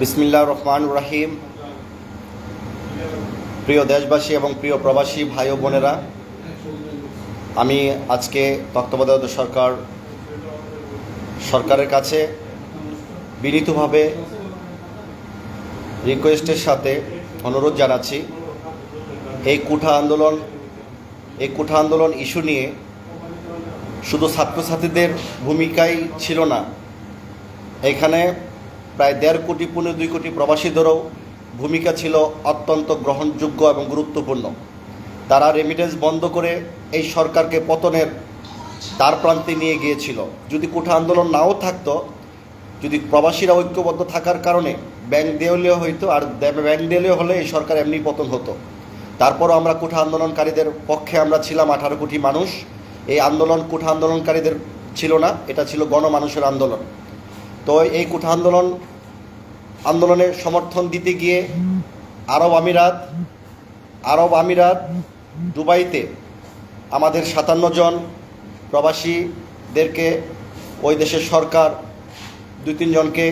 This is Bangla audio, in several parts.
বিসমিল্লাহির রহমানির রহিম। প্রিয় দেশবাসী এবং প্রিয় প্রবাসী ভাই ও বোনেরা, আমি আজকে তত্ত্বাবধায়ক সরকারের কাছে বিনীতভাবে রিকোয়েস্টের সাথে অনুরোধ জানাচ্ছি, এই কোঠা আন্দোলন ইস্যু নিয়ে শুধু ছাত্রছাত্রীদের ভূমিকাই ছিল না, এখানে প্রায় 1.5 কোটি 2 কোটি প্রবাসীদেরও ভূমিকা ছিল অত্যন্ত গ্রহণযোগ্য এবং গুরুত্বপূর্ণ। তারা রেমিটেন্স বন্ধ করে এই সরকারকে পতনের দ্বার প্রান্তে নিয়ে গিয়েছিল। যদি কোঠা আন্দোলন নাও থাকতো, যদি প্রবাসীরা ঐক্যবদ্ধ থাকার কারণে ব্যাংক দেউলিয়া হইতো, আর ব্যাংক দেউলিয়া হলে এই সরকার এমনি পতন হতো। তারপরও আমরা কোঠা আন্দোলনকারীদের পক্ষে আমরা ছিলাম 18 কোটি মানুষ। এই আন্দোলন কোঠা আন্দোলনকারীদের ছিল না, এটা ছিল গণমানুষের আন্দোলন। তো এই কোঠা আন্দোলনের সমর্থন দিতে গিয়ে আরব আমিরাত দুবাইতে আমাদের 57 জন প্রবাসীদেরকে ওই দেশের সরকার 2-3 জনকে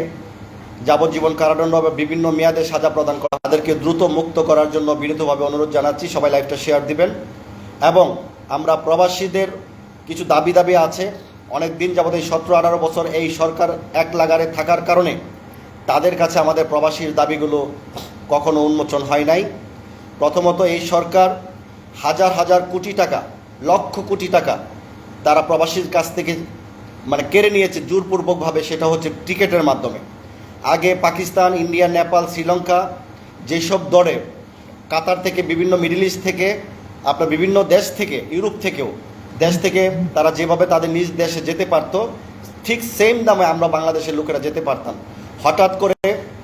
যাবজ্জীবন কারাদণ্ড বা বিভিন্ন মেয়াদে সাজা প্রদান করা। তাদেরকে দ্রুত মুক্ত করার জন্য বিনীতভাবে অনুরোধ জানাচ্ছি। সবাই লাইভটা শেয়ার দিবেন। এবং আমরা প্রবাসীদের কিছু দাবি আছে। অনেক দিন যাবত এই 17-18 বছর এই সরকার এক লাগারে থাকার কারণে তাদের কাছে আমাদের প্রবাসীর দাবিগুলো কখনো উন্মোচন হয় নাই। প্রথমত, এই সরকার হাজার কোটি টাকা, লক্ষ কোটি টাকা তারা প্রবাসীর কাছ থেকে কেড়ে নিয়েছে জোরপূর্বকভাবে। সেটা হচ্ছে টিকেটের মাধ্যমে। আগে পাকিস্তান, ইন্ডিয়া, নেপাল, শ্রীলঙ্কা যেসব দরে কাতার থেকে, বিভিন্ন মিডল ইস্ট থেকে, আপনার বিভিন্ন দেশ থেকে, ইউরোপ থেকেও দেশ থেকে তারা যেভাবে তাদের নিজ দেশে যেতে পারতো, ঠিক সেম দামে আমরা বাংলাদেশের লোকেরা যেতে পারতাম। হঠাৎ করে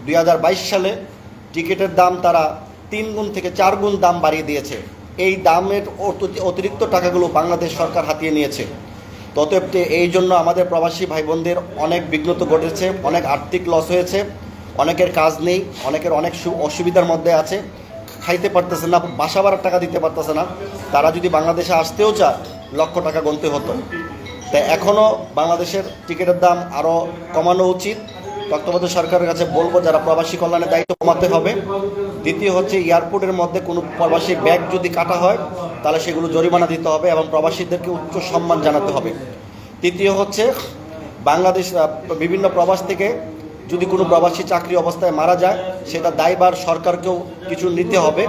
2022 সালে টিকিটের দাম তারা 3 গুণ থেকে 4 গুণ দাম বাড়িয়ে দিয়েছে। এই দামের অতিরিক্ত টাকাগুলো বাংলাদেশ সরকার হাতিয়ে নিয়েছে। ততএব এই জন্য আমাদের প্রবাসী ভাই বোনদের অনেক বিঘ্নত ঘটেছে, অনেক আর্থিক লস হয়েছে, অনেকের কাজ নেই, অনেকের অনেক অসুবিধার মধ্যে আছে, খাইতে পারতেছে না, বাসা ভাড়ার টাকা দিতে পারতেছে না। তারা যদি বাংলাদেশে আসতেও চায়, লক্ষ টাকা গুনতে হতো। তাই এখনও বাংলাদেশের টিকিটের দাম আরও কমানো উচিত। তত্ত্বাবধায়ক সরকারের কাছে বলবো, যারা প্রবাসী কল্যাণের দায়িত্ব কমাতে হবে। দ্বিতীয় হচ্ছে, এয়ারপোর্টের মধ্যে কোনো প্রবাসী ব্যাগ যদি কাটা হয়, তাহলে সেগুলো জরিমানা দিতে হবে এবং প্রবাসীদেরকে উচ্চ সম্মান জানাতে হবে। তৃতীয় হচ্ছে, বাংলাদেশ বিভিন্ন প্রবাস থেকে যদি কোনো প্রবাসী চাকরি অবস্থায় মারা যায়, সেটা দায়ভার সরকারকেও কিছু নিতে হবে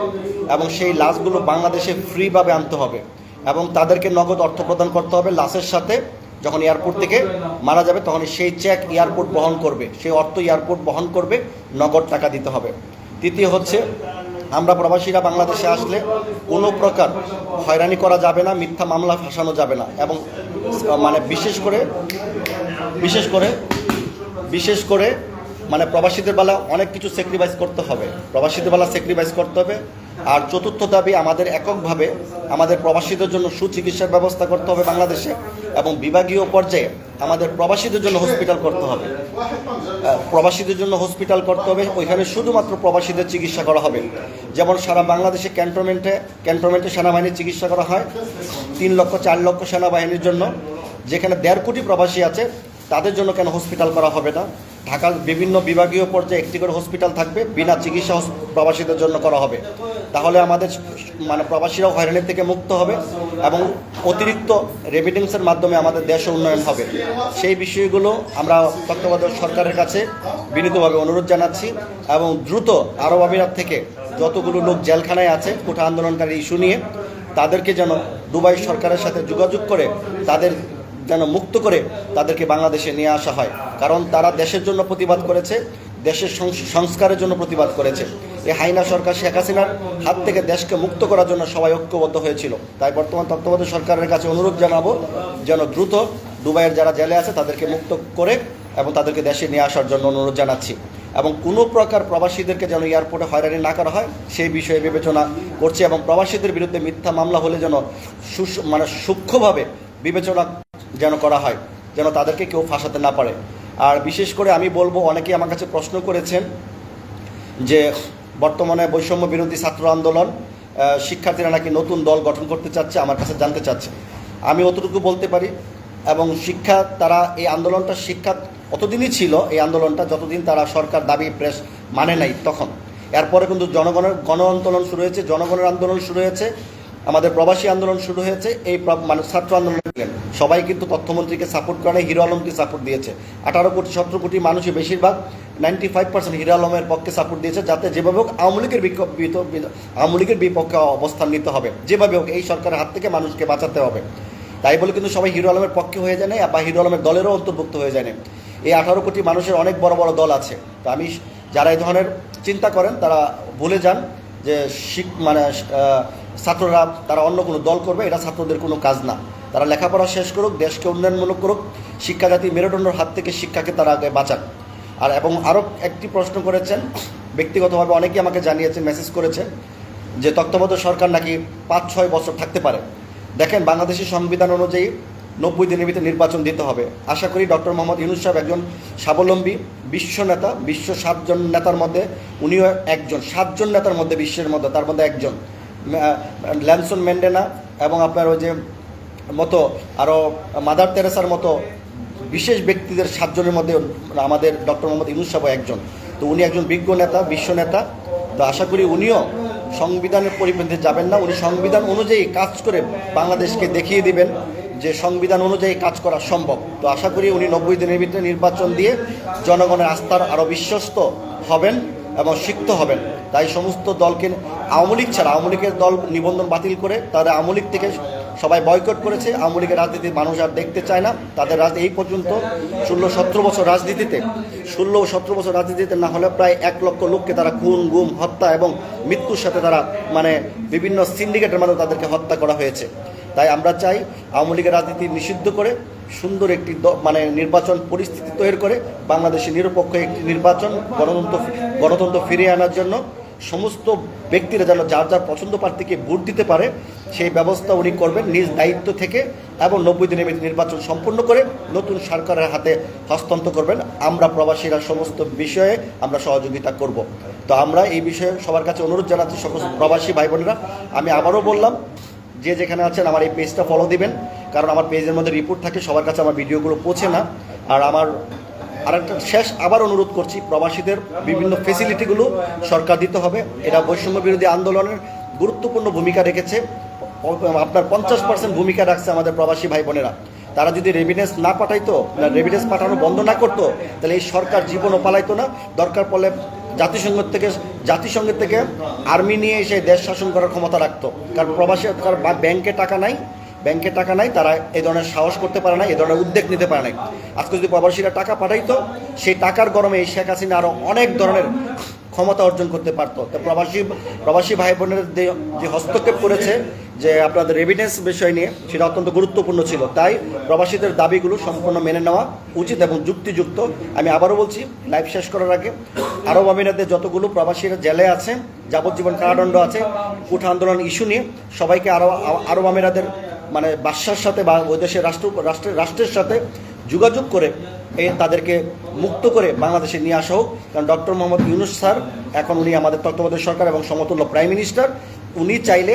এবং সেই লাশগুলো বাংলাদেশে ফ্রিভাবে আনতে হবে এবং তাদেরকে নগদ অর্থ প্রদান করতে হবে। লাশের সাথে যখন এয়ারপোর্ট থেকে মারা যাবে, তখন সেই চেক এয়ারপোর্ট বহন করবে, সেই অর্থ এয়ারপোর্ট বহন করবে, নগদ টাকা দিতে হবে। তৃতীয় হচ্ছে, আমরা প্রবাসীরা বাংলাদেশে আসলে কোনো প্রকার হয়রানি করা যাবে না, মিথ্যা মামলা ফাঁসানো যাবে না এবং বিশেষ করে প্রবাসীদের বেলা অনেক কিছু স্যাক্রিফাইস করতে হবে। আর চতুর্থ দাবি, আমাদের এককভাবে আমাদের প্রবাসীদের জন্য সুচিকিৎসার ব্যবস্থা করতে হবে বাংলাদেশে এবং বিভাগীয় পর্যায়ে আমাদের প্রবাসীদের জন্য হসপিটাল করতে হবে। ওইখানে শুধুমাত্র প্রবাসীদের চিকিৎসা করা হবে। যেমন সারা বাংলাদেশে ক্যান্টনমেন্টে সেনাবাহিনীর চিকিৎসা করা হয় 3 লক্ষ 4 লক্ষ সেনাবাহিনীর জন্য, যেখানে 1.5 কোটি প্রবাসী আছে, তাদের জন্য কেন হসপিটাল করা হবে না? ঢাকার বিভিন্ন বিভাগীয় পর্যায়ে একটি করে হসপিটাল থাকবে, বিনা চিকিৎসা প্রবাসীদের জন্য করা হবে। তাহলে আমাদের প্রবাসীরাও হয়রানির থেকে মুক্ত হবে এবং অতিরিক্ত রেমিটেন্সের মাধ্যমে আমাদের দেশে উন্নয়ন হবে। সেই বিষয়গুলো আমরা তত্ত্বাবধায়ক সরকারের কাছে বিনীতভাবে অনুরোধ জানাচ্ছি এবং দ্রুত আরব আমিরাত থেকে যতগুলো লোক জেলখানায় আছে কোঠা আন্দোলনকারী ইস্যু নিয়ে, তাদেরকে যেন দুবাই সরকারের সাথে যোগাযোগ করে তাদের যেন মুক্ত করে তাদেরকে বাংলাদেশে নিয়ে আসা হয়। কারণ তারা দেশের জন্য প্রতিবাদ করেছে, দেশের সংস্কারের জন্য প্রতিবাদ করেছে। এই হাইনা সরকার শেখ হাসিনার হাত থেকে দেশকে মুক্ত করার জন্য সবাই ঐক্যবদ্ধ হয়েছিল। তাই বর্তমান তত্ত্বাবধায়ক সরকারের কাছে অনুরোধ জানাবো, যেন দ্রুত দুবাইয়ের যারা জেলে আছে তাদেরকে মুক্ত করে এবং তাদেরকে দেশে নিয়ে আসার জন্য অনুরোধ জানাচ্ছি। এবং কোনো প্রকার প্রবাসীদেরকে যেন এয়ারপোর্টে হয়রানি না করা হয় সেই বিষয়ে বিবেচনা করছে এবং প্রবাসীদের বিরুদ্ধে মিথ্যা মামলা হলে যেন সূক্ষ্মভাবে বিবেচনা যেন করা হয়, যেন তাদেরকে কেউ ফাঁসাতে না পারে। আর বিশেষ করে আমি বলবো, অনেকেই আমার কাছে প্রশ্ন করেছেন যে বর্তমানে বৈষম্য বিরোধী ছাত্র আন্দোলন শিক্ষার্থীরা নাকি নতুন দল গঠন করতে চাচ্ছে, আমার কাছে জানতে চাচ্ছে। আমি অতটুকু বলতে পারি। এবং শিক্ষা, তারা এই আন্দোলনটা শিক্ষা অতদিনই ছিল, এই আন্দোলনটা যতদিন তারা সরকার দাবি প্রেস মানে নাই তখন। এরপরে কিন্তু জনগণের গণ আন্দোলন শুরু হয়েছে, জনগণের আন্দোলন শুরু হয়েছে, আমাদের প্রবাসী আন্দোলন শুরু হয়েছে, এই মানে ছাত্র আন্দোলন সবাই কিন্তু তথ্যমন্ত্রীকে সাপোর্ট করে, হিরো আলমকে সাপোর্ট দিয়েছে। 18 কোটি 17 কোটি মানুষই বেশিরভাগ 95% হিরো আলমের পক্ষে সাপোর্ট দিয়েছে, যাতে যেভাবে হোক আওয়ামী লীগের বিপক্ষে অবস্থান নিতে হবে, যেভাবে হোক এই সরকারের হাত থেকে মানুষকে বাঁচাতে হবে। তাই বলে কিন্তু সবাই হিরো আলমের পক্ষে হয়ে যায় না, বা হিরো আলমের দলেরও অন্তর্ভুক্ত হয়ে যায় না। এই 18 কোটি মানুষের অনেক বড় বড় দল আছে। তো আমি যারা এই ধরনের চিন্তা করেন তারা ভুলে যান যে ছাত্ররা তারা অন্য কোনো দল করবে, এটা ছাত্রদের কোনো কাজ না। তারা লেখাপড়া শেষ করুক, দেশকে উন্নয়নমূলক করুক, শিক্ষা জাতি মেরুদণ্ডের হাত থেকে শিক্ষাকে তারা আগে বাঁচান। এবং আরও একটি প্রশ্ন করেছেন ব্যক্তিগতভাবে, অনেকেই আমাকে জানিয়েছেন, মেসেজ করেছেন যে তত্ত্বাবধায়ক সরকার নাকি 5-6 বছর থাকতে পারে। দেখেন, বাংলাদেশের সংবিধান অনুযায়ী 90 দিনের ভিতরে নির্বাচন দিতে হবে। আশা করি ডক্টর মোহাম্মদ ইউনূস সাহেব একজন স্বাবলম্বী বিশ্ব নেতা, বিশ্ব 7 জন নেতার মধ্যে উনিও একজন, 7 জন নেতার মধ্যে, বিশ্বের মধ্যে তার মধ্যে একজন। ল্যানসন ম্যান্ডেলা এবং আপনার ওই যে মতো আরও মাদার তেরেসার মতো বিশেষ ব্যক্তিদের 7 জনের মধ্যে আমাদের ডক্টর মোহাম্মদ ইউনূস সাহেব একজন। তো উনি একজন বিজ্ঞ নেতা, বিশ্ব নেতা। তো আশা করি উনিও সংবিধানের পরিপন্থী যাবেন না, উনি সংবিধান অনুযায়ী কাজ করে বাংলাদেশকে দেখিয়ে দিবেন যে সংবিধান অনুযায়ী কাজ করা সম্ভব। তো আশা করি উনি 90 দিনের ভিতরে নির্বাচন দিয়ে জনগণের আস্থার আরও বিশ্বস্ত হবেন এবং সিক্ত হবেন। তাই সমস্ত দলকে, আওয়ামী লীগ ছাড়া, আওয়ামী লীগের দল নিবন্ধন বাতিল করে তারা আওয়ামী লীগ থেকে সবাই বয়কট করেছে। আওয়ামী লীগের রাজনীতি মানুষ আর দেখতে চায় না। তাদের এই পর্যন্ত 16-17 বছর রাজনীতিতে না হলে প্রায় 1 লক্ষ লোককে তারা খুন, গুম, হত্যা এবং মৃত্যুর সাথে তারা বিভিন্ন সিন্ডিকেটের মাধ্যমে তাদেরকে হত্যা করা হয়েছে। তাই আমরা চাই আওয়ামী লীগের রাজনীতি নিষিদ্ধ করে সুন্দর একটি নির্বাচন পরিস্থিতি তৈরি করে বাংলাদেশে নিরপেক্ষ একটি নির্বাচন, গণতন্ত্র ফিরিয়ে আনার জন্য সমস্ত ব্যক্তিরা যেন যার যার পছন্দ প্রার্থীকে ভোট দিতে পারে সেই ব্যবস্থা উনি করবেন নিজ দায়িত্ব থেকে, এবং 90 দিনের ভিতরে নির্বাচন সম্পূর্ণ করে নতুন সরকারের হাতে হস্তান্তর করবেন। আমরা প্রবাসীরা সমস্ত বিষয়ে আমরা সহযোগিতা করব। তো আমরা এই বিষয়ে সবার কাছে অনুরোধ জানাচ্ছি, সমস্ত প্রবাসী ভাই বোনেরা, আমি আবারও বললাম, যে যেখানে আছেন আমার এই পেজটা ফলো দিবেন, কারণ আমার পেজের মধ্যে রিপোর্ট থাকে, সবার কাছে আমার ভিডিওগুলো পৌঁছে না। আর আমার আরেকটা আবার অনুরোধ করছি, প্রবাসীদের বিভিন্ন ফেসিলিটিগুলো সরকার দিতে হবে। এটা বৈষম্য বিরোধী আন্দোলনের গুরুত্বপূর্ণ ভূমিকা রেখেছে। আপনার 50% ভূমিকা রাখছে আমাদের প্রবাসী ভাই বোনেরা। তারা যদি রেভিডেন্স না পাঠাইতো, রেভিডেন্স পাঠানো বন্ধ না করতো, তাহলে এই সরকার জীবনও পালাইতো না। দরকার পড়লে জাতিসংঘের থেকে আর্মি নিয়ে এসে দেশ শাসন করার ক্ষমতা রাখতো। কারণ প্রবাসী ব্যাংকে টাকা নাই, তারা এই ধরনের সাহস করতে পারে না, এই ধরনের উদ্যোগ নিতে পারে না। আজকে যদি প্রবাসীরা টাকা পাঠাইতো, সেই টাকার গরমে এই শেখ হাসিনা আরও অনেক ধরনের ক্ষমতা অর্জন করতে পারতো। তো প্রবাসী ভাই বোনের যে হস্তক্ষেপ করেছে যে আপনাদের রেভিডেন্স বিষয় নিয়ে, সেটা অত্যন্ত গুরুত্বপূর্ণ ছিল। তাই প্রবাসীদের দাবিগুলো সম্পূর্ণ মেনে নেওয়া উচিত এবং যুক্তিযুক্ত। আমি আবারও বলছি, লাইভ শেষ করার আগে, আরব আমিরাতে যতগুলো প্রবাসীরা জেলে আছে, যাবজ্জীবন কারাদণ্ড আছে, কোঠা আন্দোলন ইস্যু নিয়ে সবাইকে আরব আমিরাতের বাদশার সাথে বা ওই দেশের রাষ্ট্রের সাথে যোগাযোগ করে তাদেরকে মুক্ত করে বাংলাদেশে নিয়ে আসা হোক। কারণ ডক্টর মোহাম্মদ ইউনূস স্যার এখন উনি আমাদের তত্ত্বাবধায়ক সরকার এবং সমতুল্য প্রাইম মিনিস্টার। উনি চাইলে